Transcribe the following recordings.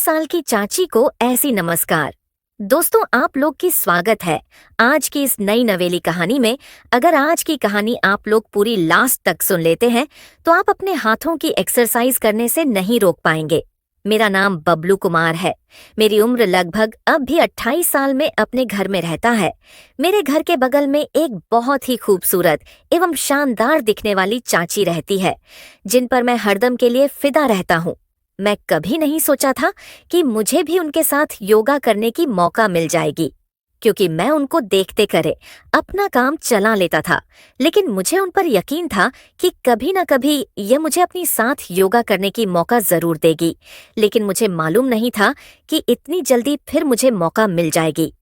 साल की चाची को ऐसी नमस्कार। दोस्तों, आप लोग की स्वागत है आज की इस नई नवेली कहानी में। अगर आज की कहानी आप लोग पूरी लास्ट तक सुन लेते हैं तो आप अपने हाथों की एक्सरसाइज करने से नहीं रोक पाएंगे। मेरा नाम बबलू कुमार है। मेरी उम्र लगभग अब भी 28 साल में अपने घर में रहता है। मेरे घर के बगल में एक बहुत ही खूबसूरत एवं शानदार दिखने वाली चाची रहती है, जिन पर मैं हरदम के लिए फिदा रहता हूँ। मैं कभी नहीं सोचा था कि मुझे भी उनके साथ योगा करने की मौका मिल जाएगी, क्योंकि मैं उनको देखते करे अपना काम चला लेता था। लेकिन मुझे उन पर यकीन था कि कभी न कभी ये मुझे अपनी साथ योगा करने की मौका जरूर देगी। लेकिन मुझे मालूम नहीं था कि इतनी जल्दी फिर मुझे मौका मिल जाएगी।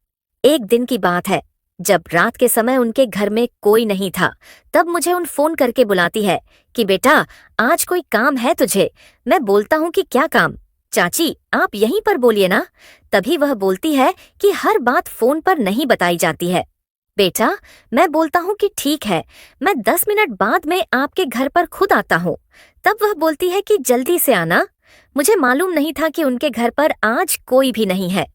एक दिन की बात है, जब रात के समय उनके घर में कोई नहीं था, तब मुझे उन फोन करके बुलाती है कि बेटा, आज कोई काम है तुझे। मैं बोलता हूँ कि क्या काम? चाची, आप यहीं पर बोलिए ना। तभी वह बोलती है कि हर बात फोन पर नहीं बताई जाती है। बेटा, मैं बोलता हूँ कि ठीक है, मैं 10 मिनट बाद में आपके घर पर खुद आता हूँ। तब वह बोलती है कि जल्दी से आना। मुझे मालूम नहीं था कि उनके घर पर आज कोई भी नहीं है।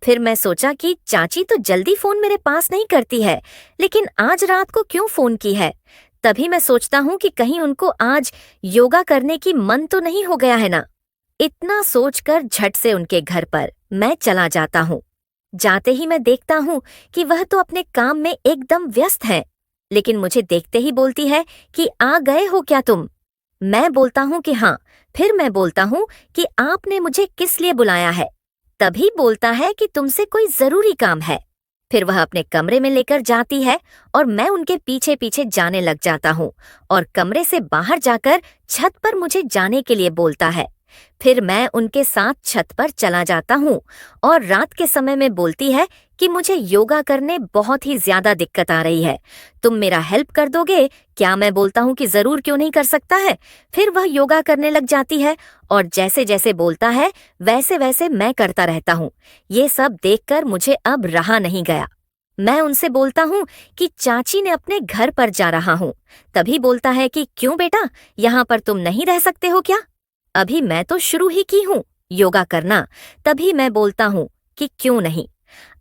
फिर मैं सोचा कि चाची तो जल्दी फोन मेरे पास नहीं करती है, लेकिन आज रात को क्यों फोन की है? तभी मैं सोचता हूँ कि कहीं उनको आज योगा करने की मन तो नहीं हो गया है ना। इतना सोचकर झट से उनके घर पर मैं चला जाता हूँ। जाते ही मैं देखता हूँ कि वह तो अपने काम में एकदम व्यस्त हैं, लेकिन मुझे देखते ही बोलती है कि आ गए हो क्या तुम? मैं बोलता हूँ कि हाँ। फिर मैं बोलता हूँ कि आपने मुझे किस लिए बुलाया है? तभी बोलता है कि तुमसे कोई जरूरी काम है। फिर वह अपने कमरे में लेकर जाती है और मैं उनके पीछे पीछे जाने लग जाता हूँ और कमरे से बाहर जाकर छत पर मुझे जाने के लिए बोलता है। फिर मैं उनके साथ छत पर चला जाता हूँ और रात के समय में बोलती है कि मुझे योगा करने बहुत ही ज्यादा दिक्कत आ रही है, तुम मेरा हेल्प कर दोगे क्या? मैं बोलता हूँ कि जरूर, क्यों नहीं कर सकता है। फिर वह योगा करने लग जाती है और जैसे जैसे बोलता है वैसे वैसे मैं करता रहता हूँ। ये सब देखकर मुझे अब रहा नहीं गया। मैं उनसे बोलता हूँ कि चाची ने अपने घर पर जा रहा हूँ। तभी बोलता है कि क्यों बेटा, यहाँ पर तुम नहीं रह सकते हो क्या? अभी मैं तो शुरू ही की हूँ योगा करना। तभी मैं बोलता हूँ कि क्यों नहीं।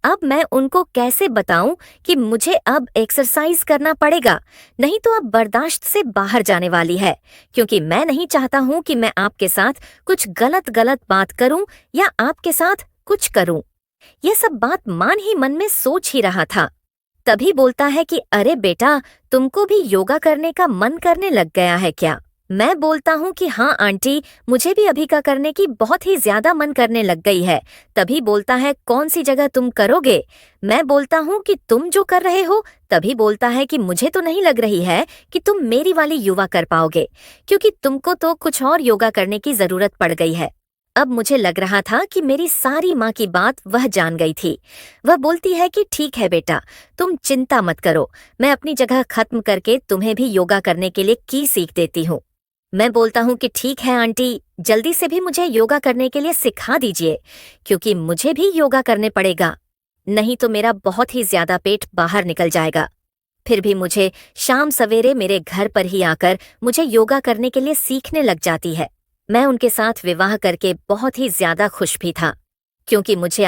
अब मैं उनको कैसे बताऊं कि मुझे अब एक्सरसाइज करना पड़ेगा, नहीं तो अब बर्दाश्त से बाहर जाने वाली है। क्योंकि मैं नहीं चाहता हूं कि मैं आपके साथ कुछ गलत गलत बात करूं या आपके साथ कुछ करूं। ये सब बात मान ही मन में सोच ही रहा था। तभी बोलता है कि अरे बेटा, तुमको भी योगा करने का मन करने लग गया है क्या? मैं बोलता हूँ कि हाँ आंटी, मुझे भी अभी का करने की बहुत ही ज्यादा मन करने लग गई है। तभी बोलता है कौन सी जगह तुम करोगे? मैं बोलता हूँ कि तुम जो कर रहे हो। तभी बोलता है कि मुझे तो नहीं लग रही है कि तुम मेरी वाली योगा कर पाओगे, क्योंकि तुमको तो कुछ और योगा करने की जरूरत पड़ गई है। अब मुझे लग रहा था कि मेरी सारी माँ की बात वह जान गई थी। वह बोलती है कि ठीक है बेटा, तुम चिंता मत करो, मैं अपनी जगह खत्म करके तुम्हें भी योगा करने के लिए की सीख देती हूँ। मैं बोलता हूँ कि ठीक है आंटी, जल्दी से भी मुझे योगा करने के लिए सिखा दीजिए, क्योंकि मुझे भी योगा करने पड़ेगा, नहीं तो मेरा बहुत ही ज्यादा पेट बाहर निकल जाएगा। फिर भी मुझे शाम सवेरे मेरे घर पर ही आकर मुझे योगा करने के लिए सीखने लग जाती है। मैं उनके साथ विवाह करके बहुत ही ज्यादा खुश भी था, क्योंकि मुझे